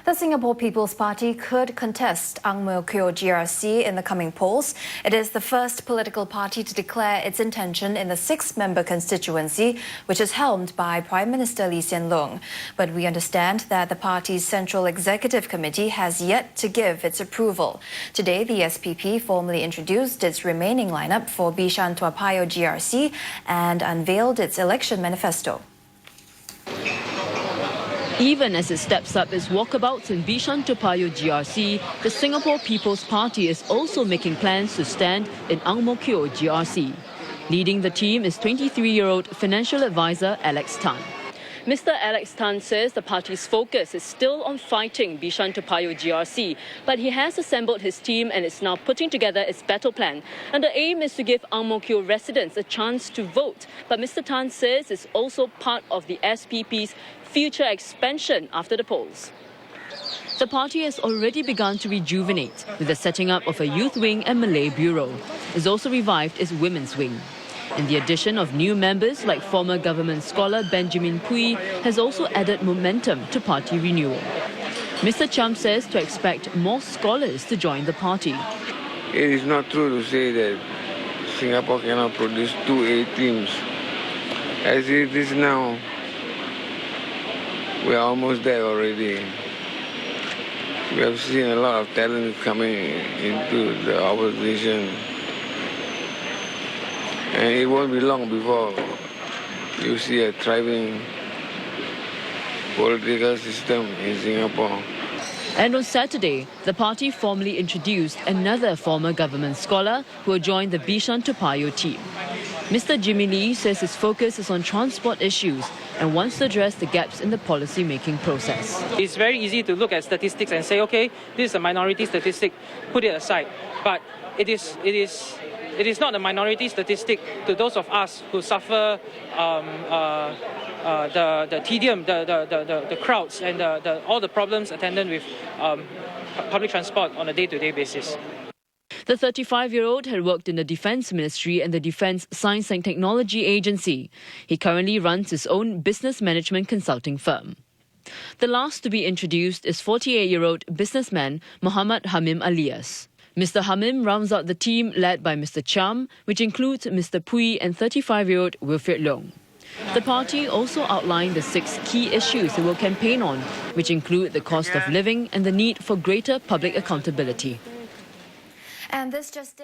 The Singapore People's Party could contest Ang Mo Kio GRC in the coming polls. It is the first political party to declare its intention in the 6-member constituency, which is helmed by Prime Minister Hsien Loong. But we understand that the party's Central Executive Committee has yet to give its approval. Today, the SPP formally introduced its remaining lineup for 16Apr2011 GRC and unveiled its election manifesto. Even as it steps up its walkabouts in 16Apr2011 GRC, the Singapore People's Party is also making plans to stand in Ang Mo Kio GRC. Leading the team is 23-year-old financial advisor Alex Tan. Mr. Alex Tan says the party's focus is still on fighting 16Apr2011 GRC, but he has assembled his team and is now putting together its battle plan. And the aim is to give Ang Mo Kio residents a chance to vote. But Mr. Tan says it's also part of the SPP's future expansion after the polls. The party has already begun to rejuvenate with the setting up of a youth wing and Malay bureau. It's also revived its women's wing. And the addition of new members like former government scholar Benjamin Pui has also added momentum to party renewal. Mr. Cham says to expect more scholars to join the party. It is not true to say that Singapore cannot produce 2A teams. As it is now, we are almost there already. We have seen a lot of talent coming into the opposition. And it won't be long before you see a thriving political system in Singapore. And on Saturday, the party formally introduced another former government scholar who will join the 16Apr2011 team. Mr. Jimmy Lee says his focus is on transport issues and wants to address the gaps in the policy-making process. It's very easy to look at statistics and say, okay, this is a minority statistic, put it aside. But it is not a minority statistic to those of us who suffer the tedium, the crowds, and all the problems attendant with public transport on a day-to-day basis. The 35-year-old had worked in the Defence Ministry and the Defence Science and Technology Agency. He currently runs his own business management consulting firm. The last to be introduced is 48-year-old businessman Muhammad Hamim Alias. Mr. Hamim rounds out the team led by Mr. Cham, which includes Mr. Pui and 35-year-old Wilfred Loong. The party also outlined the 6 key issues it will campaign on, which include the cost of living and the need for greater public accountability. And this just